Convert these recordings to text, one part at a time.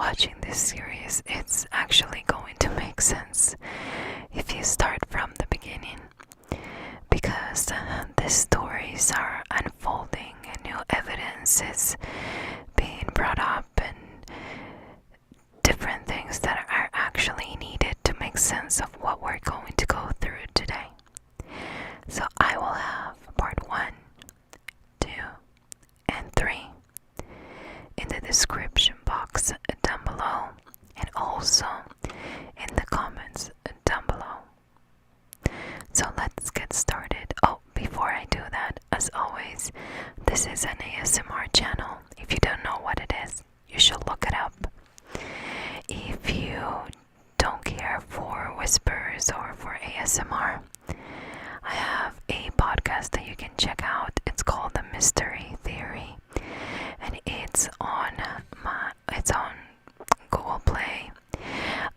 watching this series, it's actually going to make sense if you start from the beginning, because the stories are unfolding and new evidence is being brought up and different things that are actually needed to make sense of what we're going to go through today. So I will have part 1, 2, and 3 in the description box down below, and also in the comments down below. So let's get started. Oh, before I do that, as always, this is an ASMR channel. If you don't know what it is, you should look it up. If you don't care for whispers or for ASMR, I have a podcast that you can check out. It's called The Mystery Theory, and it's on Google Play,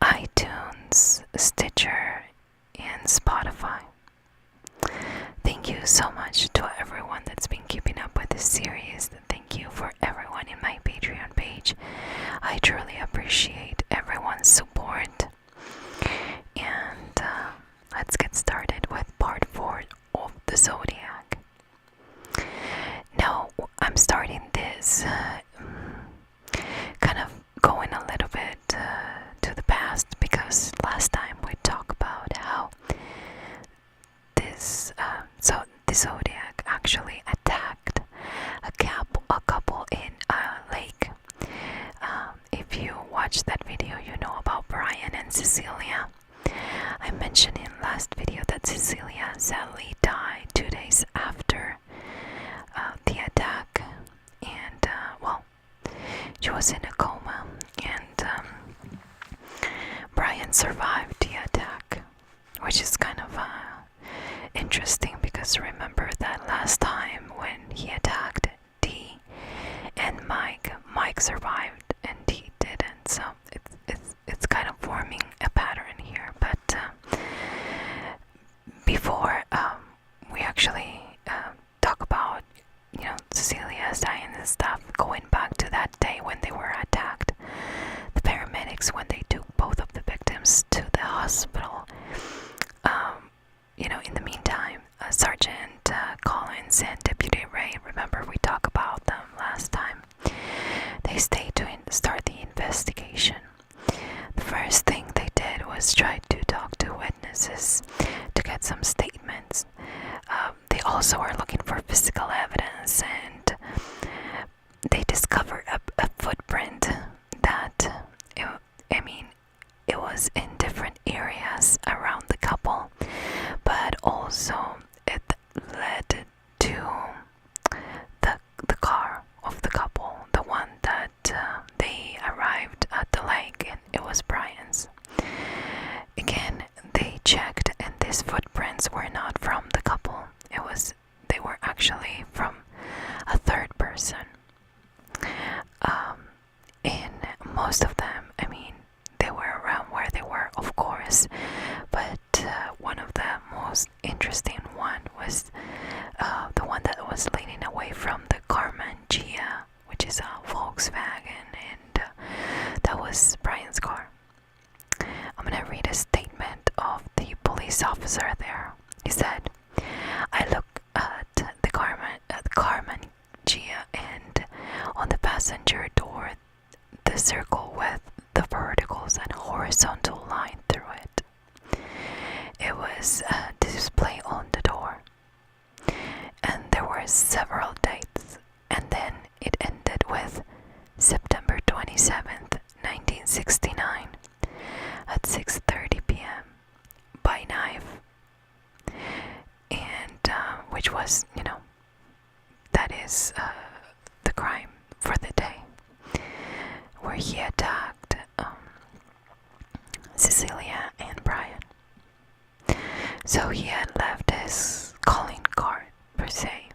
iTunes, Stitcher, and Spotify. Thank you so much to everyone that's been keeping up with this series. Thank you for everyone in my Patreon page. I truly appreciate everyone's support. And let's get started with part 4 of the Zodiac. Now, I'm starting this kind of going a little bit to the past, because last time we talked about how the Zodiac actually attacked a couple in a lake. If you watched that video, you know about Brian and Cecilia. I mentioned in last video that Cecilia sadly died 2 days after the attack, and she was in a coma, and Brian survived the attack, which is kind of interesting, because remember that last time when he attacked Dee and Mike survived and Dee didn't. So it's kind of forming a pattern here. But before we actually talk about Cecilia's dying and stuff, going back to that day when they were attacked, the paramedics, when they took both of the victims to the hospital, in the meantime, Sergeant Collins and Deputy Ray, remember we talked about them last time, they stayed to start the investigation. The first thing they did was try to talk to witnesses to get some statements. They also were looking for physical evidence, and they discovered a footprint that, it was in different areas around the couple, but also it led to the car of the couple, the one that they arrived at the lake, and it was Brian's. Again, they checked, and these footprints were not from the couple. They were actually from a third person. And most of them, they were around where they were, of course, but one of the most interesting one was the one that was leaning away from the Carmen Gia, which is a Volkswagen, and that was Brian's car. I'm gonna read a statement of the police officer there. He said, "I look at the Carmen Gia, and on the passenger door, the circle with the verticals and horizontal line through it. It was displayed on the door, and there were several dates, and then it ended with September 27th, 1969 at 6:30 p.m. by knife," and which was, that is the crime for the day, where he attacked Cecilia and Brian. So he had left his calling card, per se,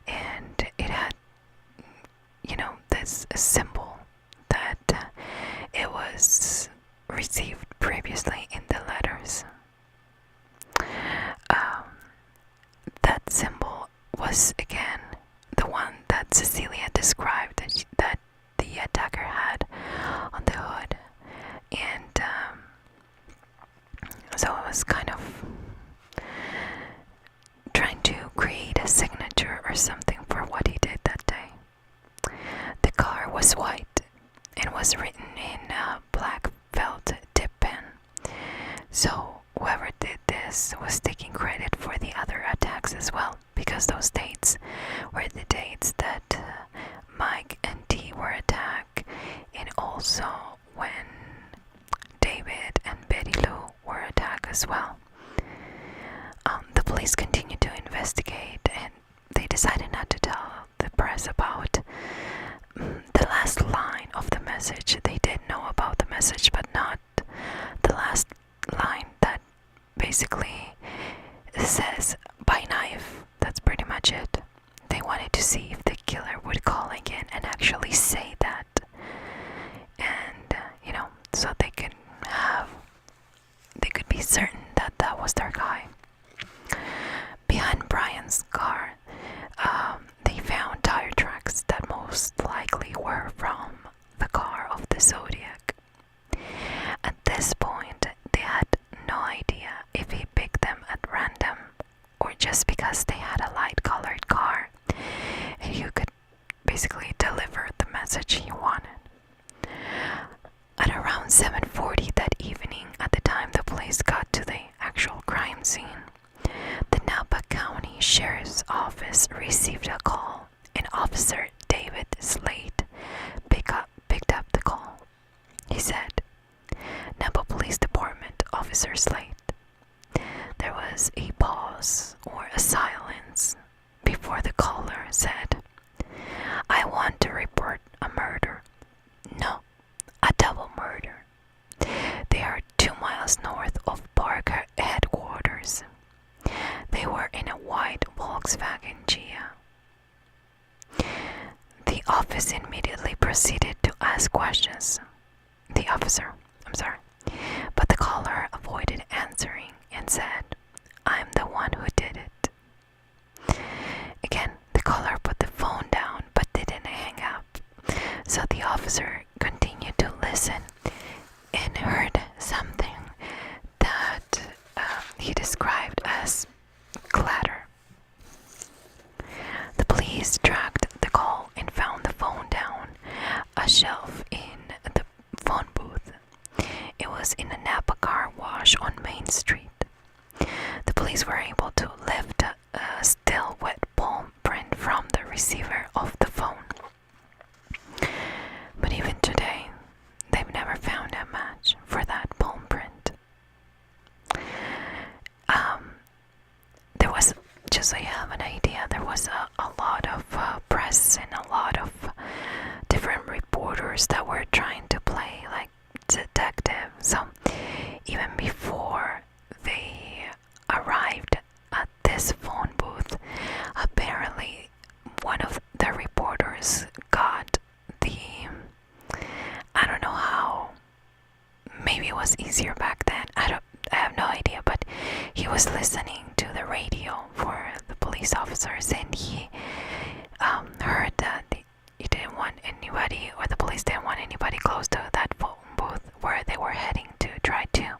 and it had, this symbol that it was received previously in the letters. That symbol was again the one that Cecilia described that the attacker had on the and was written in a black felt tip pen. So whoever did this was taking credit for the other attacks as well, because those dates were the dates that Mike and Dee were attacked, and also when David and Betty Lou were attacked as well. The police continued to investigate, and they decided not to tell the press about the last line of the message. They did know about the message, but not the last line that basically says "by knife." That's pretty much it. They wanted to see if the killer would call again and actually say that, and so they could be certain that that was their guy. Behind Brian's car, they found tire tracks that most likely were from the car of the Zodiac. At this point, they had no idea if he picked them at random or just because they had a light-colored car and you could basically deliver the message he wanted. At around 7:40 that evening, at the time the police got to the actual crime scene, the Napa County Sheriff's Office received a call, and Officer David Slade picked up the call. He said, "Napa Police Department, Officer Slade." There was a pause or a silence before the caller said, "I want to report a murder. No, a double murder. They are 2 miles north of Parker headquarters. They were in a white Volkswagen Gia." The office immediately proceeded to ask questions. But the caller avoided answering and said, "I'm the one who did it." Again, the caller put the phone down but didn't hang up. So the officer continued to listen and heard something that he described as clatter. The police tracked the call and found the phone down a shelf in the phone booth. It was in a Napa car wash on Main Street. The police were able to lift a still wet palm print from the receiver of the phone. But even today, they've never found a match for that palm print. There was, just so you have an idea, there was a lot of press and a lot of different reporters that were trying to play like detective. So even before they arrived at this phone booth, apparently one of the reporters got I don't know how, maybe it was easier back then, I have no idea, but he was listening to the radio for the police officers, and he heard that he didn't want anybody, or the police didn't want anybody close to that phone booth where they were heading to try to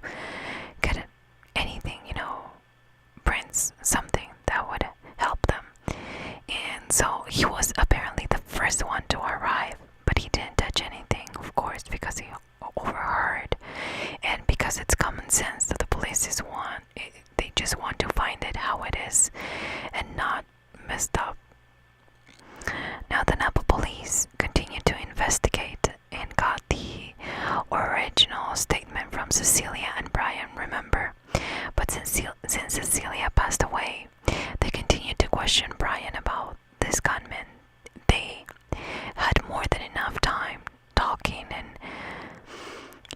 get anything, prints, something that would help them. And so he was apparently the first one to arrive, but he didn't touch anything, of course, because he overheard, and because it's common sense that the police they just want to find it how it is and not messed up. Now the Napa police continued to investigate and got the original statement from Cecilia and Brian, remember? But since Cecilia passed away, they continued to question Brian about this gunman. They had more than enough time talking, and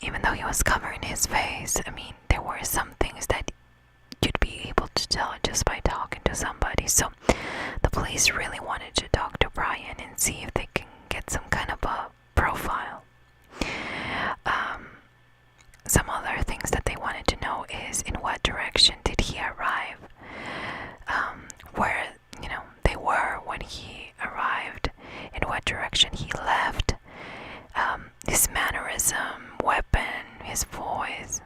even though he was covering his face, there were some things that you'd be able to tell just by talking to somebody. So the police really wanted to talk to Brian and see if they can get some kind of a profile. Some other things that they wanted to know is in what direction did he arrive, where they were when he arrived, in what direction he left, his mannerism, weapon, his voice.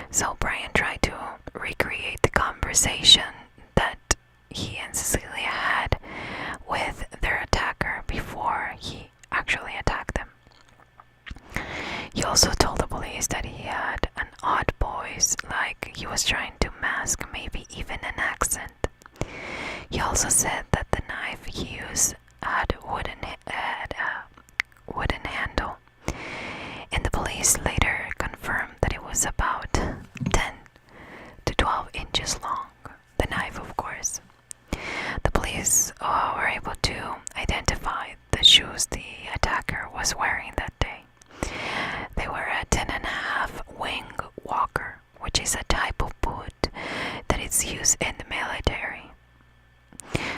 So Brian tried to recreate the conversation that he and Cecilia had He also told the police that he had an odd voice, like he was trying to mask maybe even an accent. He also said that the knife he used had a wooden handle, and the police later confirmed that it was about 10 to 12 inches long. The knife, of course. The police were able to identify the shoes the attacker was wearing that day. They were a 10.5 wing walker, which is a type of boot that is used in the military.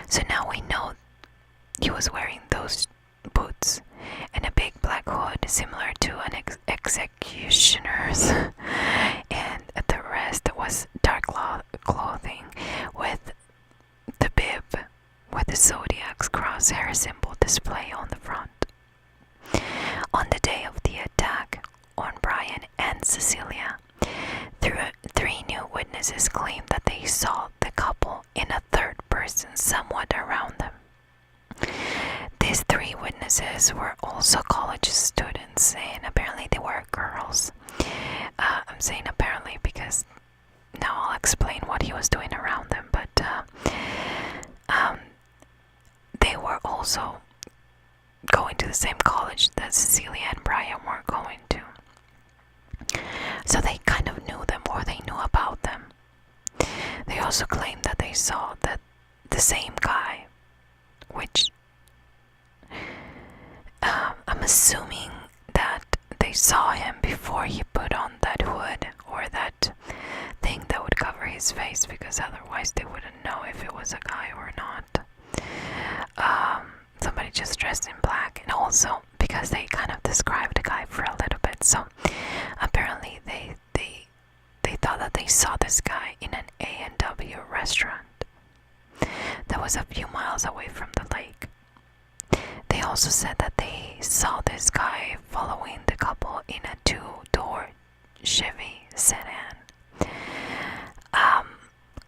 So now we know he was wearing those boots and a big black hood similar to an executioner's, and the rest was dark clothing with the bib with the Zodiac's crosshair symbol display on the front. On the day of the attack on Brian and Cecilia, three new witnesses claimed that they saw the couple in a third person somewhat around them. These three witnesses were also college students, and apparently they were girls. I'm saying apparently because now I'll explain what he was doing around them, but they were also going to the same college that Cecilia and Brian were going to. So they kind of knew them, or they knew about them. They also claimed that they saw the same guy, which I'm assuming that they saw him before he put on that hood or that thing that would cover his face, because otherwise they wouldn't know if it was a guy or not. Somebody just dressed in black, and also because they kind of described the guy for a little bit, so apparently they thought that they saw this guy in an A&W restaurant that was a few miles away from the lake. They also said that they saw this guy following the couple in a two-door Chevy sedan.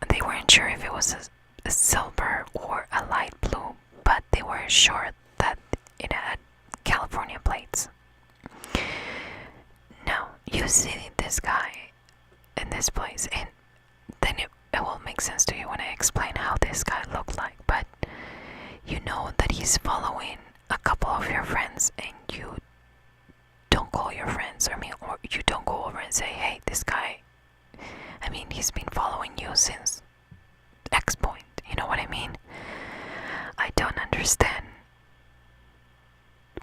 They weren't sure if it was a silver or a light blue, but they were sure that it had California plates. Now, you see this guy in this place, and then it will make sense to you when I explain how this guy looked like, but you know that he's following a couple of your friends, and you don't call your friends, or you don't go over and say, hey, this guy, he's been following you since X point, you know what I mean? I don't understand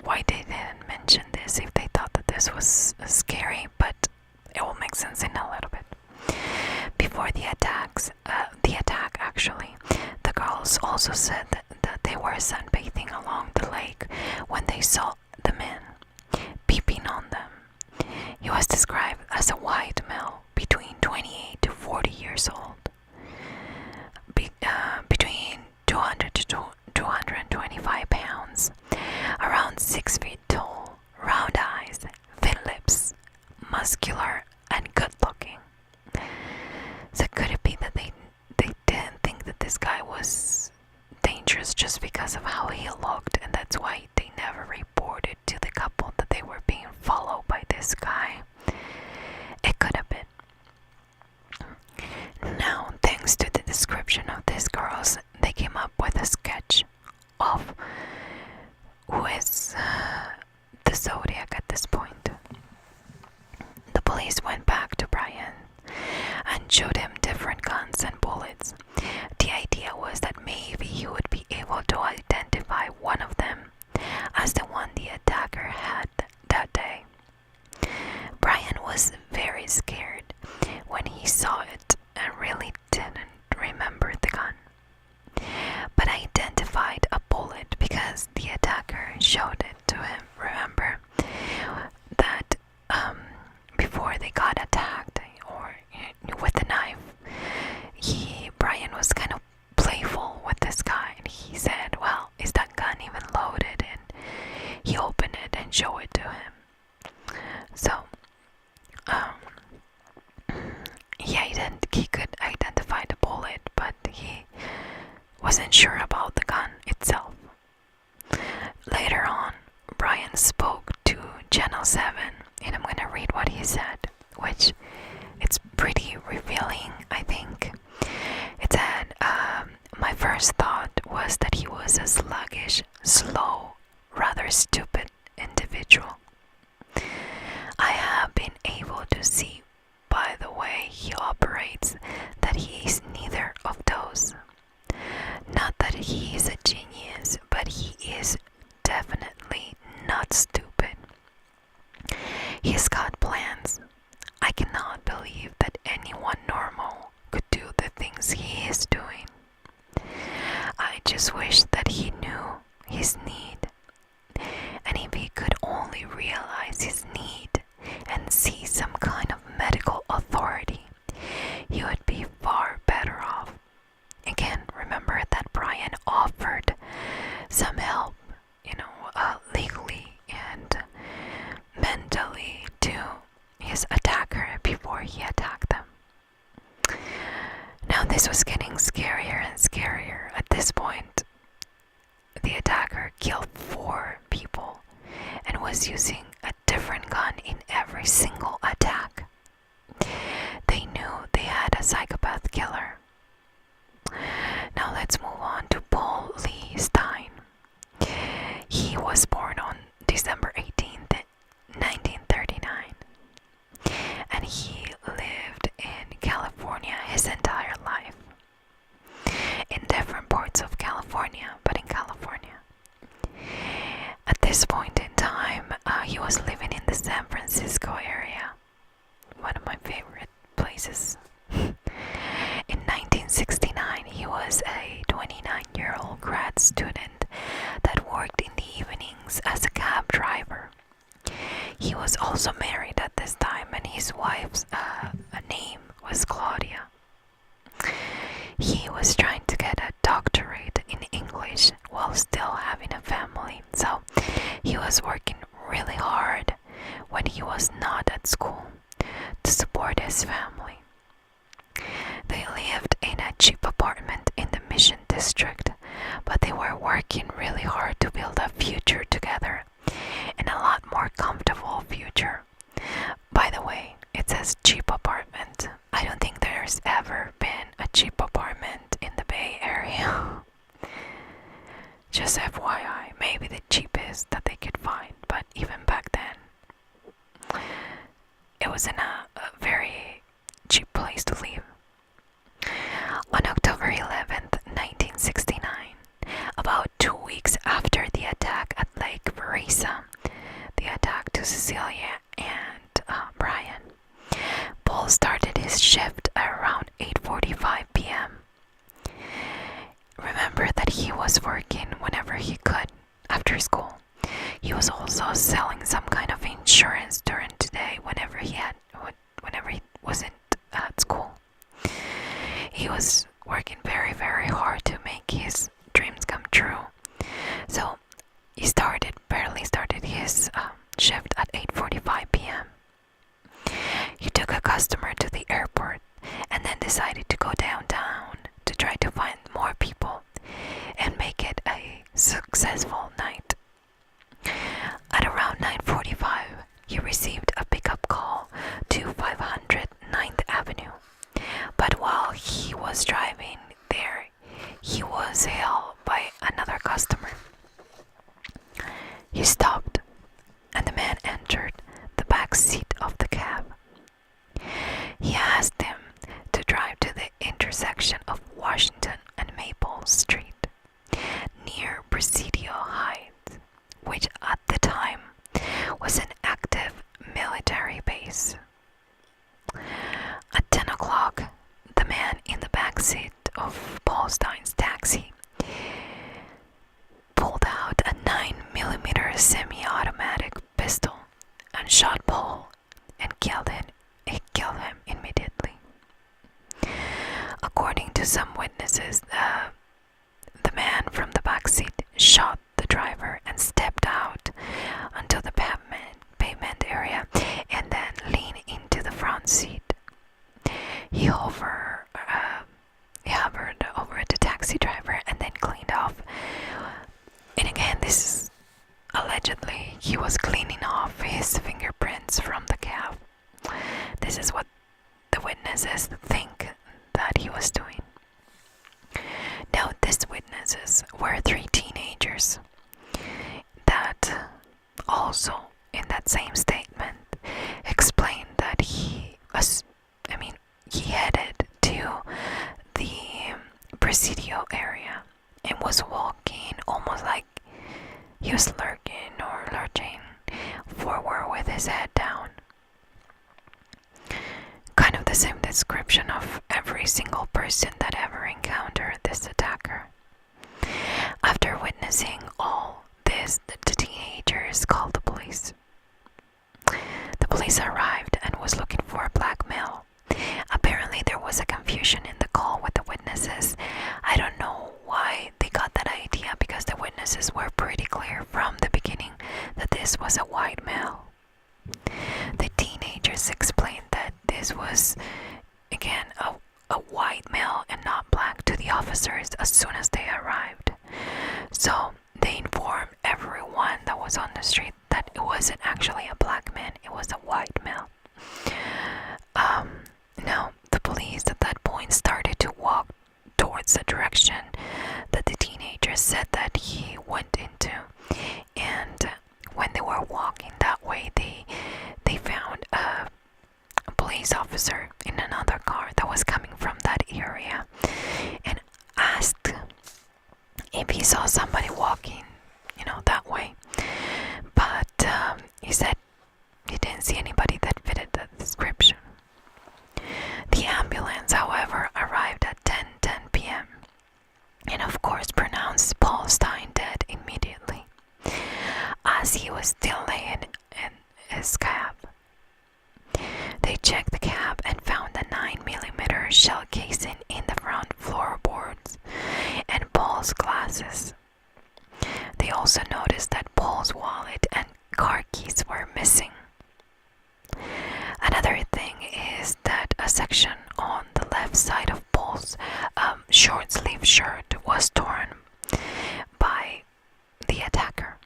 why they didn't mention this if they thought that this was scary, but it will make sense in a little bit. Before the attack actually, the girls also said that they were sunbathing along the lake when they saw the man peeping on them. He was described as a white male between 28 to 40 years old, between 200 to 225 pounds, around 6 feet tall, round eyes, thin lips, muscular, and good looking. So could it be that they didn't think that this guy was dangerous just because of how he looked, and that's why they never reported to the couple that they were being followed by this guy? It could have been. Now, thanks to the description of these girls, they came up with a sketch of who is the Zodiac at this point. The police went back to Brian and showed him different guns and bullets. The idea was that maybe he would be able to identify one of them as the one the attacker had that day. Brian was very scared when he saw it and really didn't remember the gun, but identified a bullet because the attacker showed it to him. Remember that before they got attacked or with the knife, Brian was kind of playful with this guy, and he said, well, is that gun even loaded? And he opened it and showed it to him. So he could identify the bullet, but he wasn't sure about the gun itself. Later on, Brian spoke to Channel 7, and I'm going to read what he said, which it's pretty revealing, I think. It said, my first thought was that he was a sluggish, slow, rather stupid individual. I have been able to see by the way he operates that he is neither of those. Not that he is a genius, but he is definitely not stupid. He's got plans. I cannot believe that anyone normal could do the things he is doing. I just wish that he knew his need. And if he could only realize his need and see some kind of medical authority, he would be far better off. Again, remember that Brian offered some help, legally and mentally to his attacker before he attacked them. Now this was getting scarier and scarier. At this point, the attacker killed 4 people and was using a different gun in every single attack. They knew they had a psychopath killer. Now let's move on to Paul Lee Stein. He was born on December 18th, 1939, and he lived in California his entire life. In different parts of California, but in California. At this point in time, he was living in the San Francisco area, one of my favorite places. In 1969, he was a 29-year-old grad student that worked in the evenings as a cab driver. He was also married at this time, and his wife's name was Claudia. He was trying to get a doctorate in English while still having a family, so he was working really hard when he was not at school to support his family. They lived in a cheap apartment in the Mission District, but they were working really hard to build a future together, and a lot more comfortable future. By the way, it says cheap apartment. I don't think there's ever been a cheap apartment in the Bay Area. Just FYI, maybe the cheapest that they could find, but even back then, it wasn't a very cheap place to live. On October 11th, 1969, about 2 weeks after the attack at Lake Verisa, the attack to Cecilia and Brian, Paul started his shift at around 8:45 p.m. Remember that he was working whenever he could after school. He was also selling some kind of insurance during the day whenever he wasn't at school. He was working very, very hard to make his dreams come true. So he barely started his shift at 8:45 p.m. He took a customer to the airport and then decided to go downtown to try to find more people and make it a successful night. At around 9:45, he received a pickup call to 500 9th Avenue. But while he was driving there, he was hailed by another customer. He stopped, and the man entered the back seat of the cab. He asked him to drive to the intersection of Washington and Maple Street, near Presidio Heights, which at the time was an active military base. At 10 o'clock, the man in the back seat of Paul Stein's taxi pulled out a 9mm semi-automatic pistol and shot Paul and killed him immediately. According to some witnesses, the man from the back seat shot the driver and stepped out onto the pavement area and then leaned into the front seat. He hovered over the taxi driver and then cleaned off. And again, this is allegedly he was cleaning off his fingerprints from the cab. this is what the witnesses think that he was doing. Now, these witnesses were 3 teenagers that also, in that same statement, explained that he headed to the Presidio area and was walking almost like he was lurching forward with his head down. Kind of the same description of every single person that ever encountered this attacker. After witnessing all this, the teenagers called the police. The police arrived and was looking for a black male. Apparently there was a confusion in the call with the witnesses. I don't know why they got that idea, because the witnesses were pretty clear from the beginning that this was a white male. The teenagers explained that this was, again, a white male and not black to the officers as soon as they arrived. So they informed everyone that was on the street that it wasn't actually a black man, it was a white male. Now, the police at that point started to walk towards the direction that the teenagers said that he went into. And when they were walking that way, they found a police officer in another car that was coming from that area and asked if he saw somebody walking, that way. But he said he didn't see anybody that fitted the description. The ambulance, however, arrived at 10:10 p.m. and of course pronounced Paul Stein dead immediately, as he was still laying in his cab. They checked the cab and found a 9mm shell casing in the front floorboards and Paul's glasses. They also noticed that Paul's wallet and car keys were missing. Another thing is that a section on the left side of Paul's short sleeve shirt was torn by the attacker.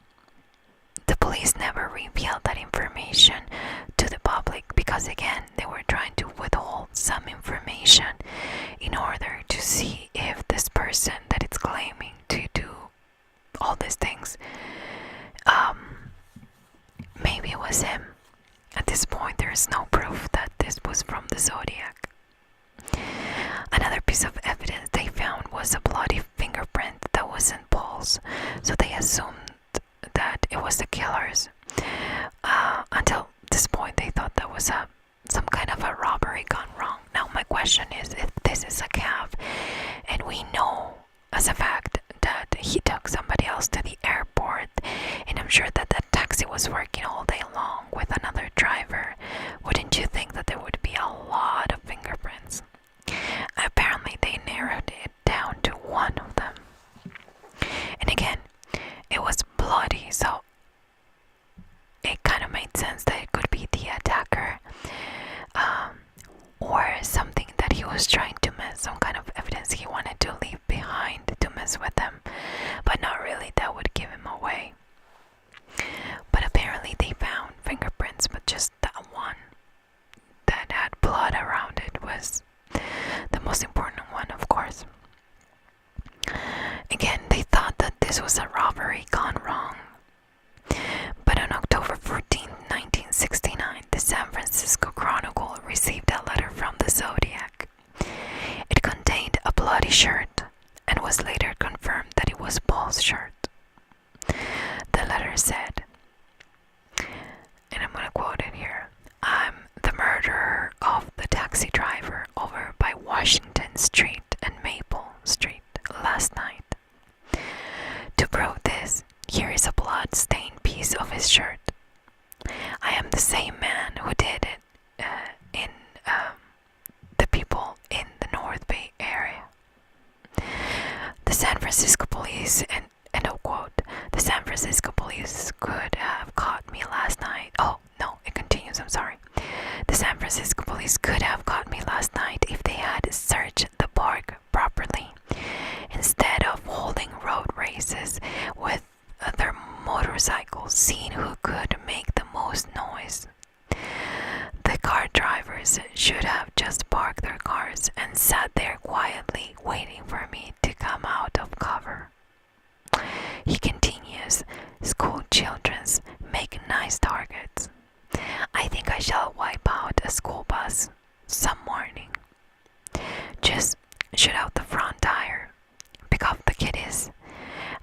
The police never revealed that information to the public because, again, they were trying to withhold some information in order to see if this person that it's claiming to do all these things, maybe it was him. At this point, there is no proof that this was from the Zodiac. Another piece of evidence they found was a bloody fingerprint that wasn't Paul's, so they assumed that it was the killer's. Until this point, they thought that was some kind of a robbery gone wrong. Now, my question is, if this is a cab, and we know as a fact that he took somebody else to the airport, and I'm sure that that taxi was working all day long with another driver, wouldn't you think that there would be a lot of fingerprints? Apparently they narrowed it down to one of them. And again, it was bloody, so it kind of made sense that it could be the attacker, or something that he was trying to miss, some kind of evidence he wanted to leave behind to mess with him, but not really, that would give him away. But apparently they found killers should have just parked their cars and sat there quietly waiting for me to come out of cover. He continues, school children's make nice targets. I think I shall wipe out a school bus some morning. Just shoot out the front tire, pick up the kiddies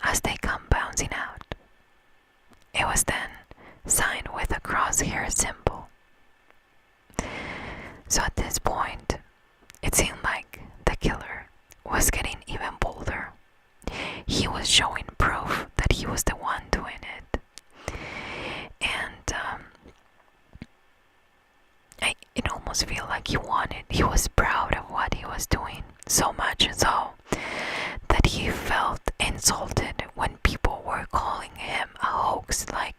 as they come bouncing out. It was then signed with a crosshair symbol. So at this point, it seemed like the killer was getting even bolder. He was showing proof that he was the one doing it. And it almost felt like he was proud of what he was doing, so much so that he felt insulted when people were calling him a hoax. Like,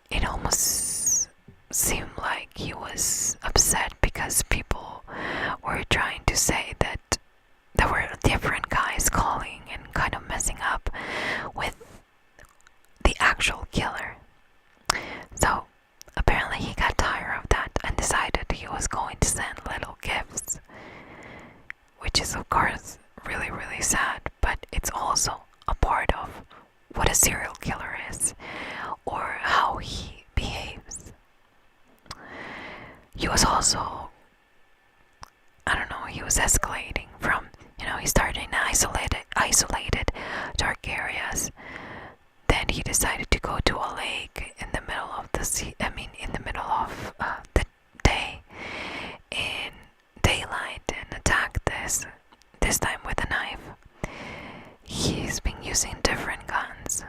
it almost seemed like he was upset because people were trying to say that there were different guys calling and kind of messing up with the actual killer. So apparently he got tired of that and decided he was going to send little gifts, which is of course really, really sad, but it's also a part of what a serial killer is or how he behaves. He was also, I don't know, he was escalating from, he started in isolated dark areas. Then he decided to go to a lake in the middle of the the day, in daylight, and attack this time with a knife. He's been using different guns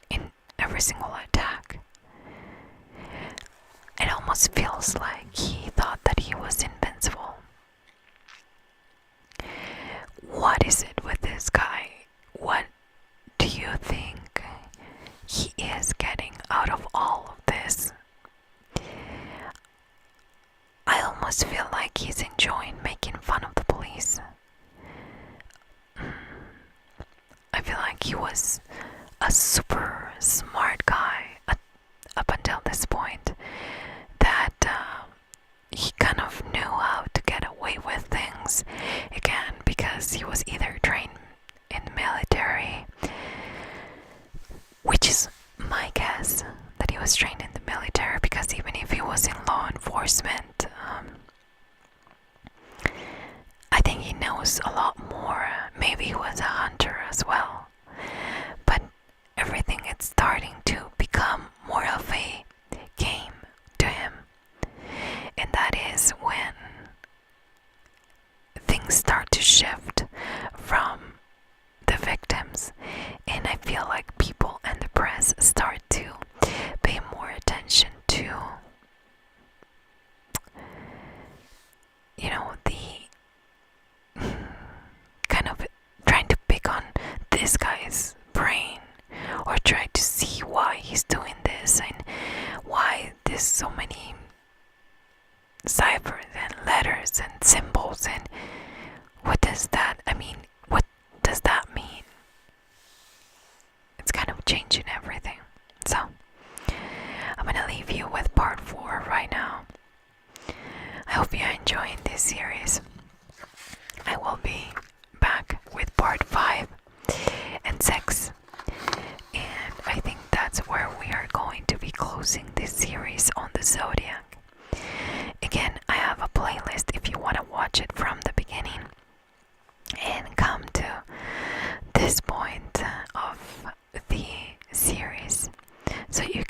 in every single attack. It almost feels like he thought that he was invincible. What is it with this guy? What do you think he is getting out of all of this? I almost feel like he's enjoying making fun of the police. I feel like he was a super smart guy up until this point, that he kind of knew how to get away with things again, because he was either trained in the military, which is my guess, that he was trained in the military, because even if he was in law enforcement, I think he knows a lot more. Maybe he was a hunter as well, but everything is starting to become more of a game to him, and that is when things start to shift from the victims, and I feel like people and the press start to pay more attention to, the kind of trying to pick on this guy's brain, or try to see why he's doing this and why there's so many ciphers and letters and symbols, and what does that mean? It's kind of changing everything. So I'm gonna leave you with part 4 right now. I hope you're enjoying this series. I will be back with part 5 and 6, and I think that's where we are going to be closing this series on the Zodiac. Again, I have a playlist if you want to watch it from the beginning and come to this point of the series, so you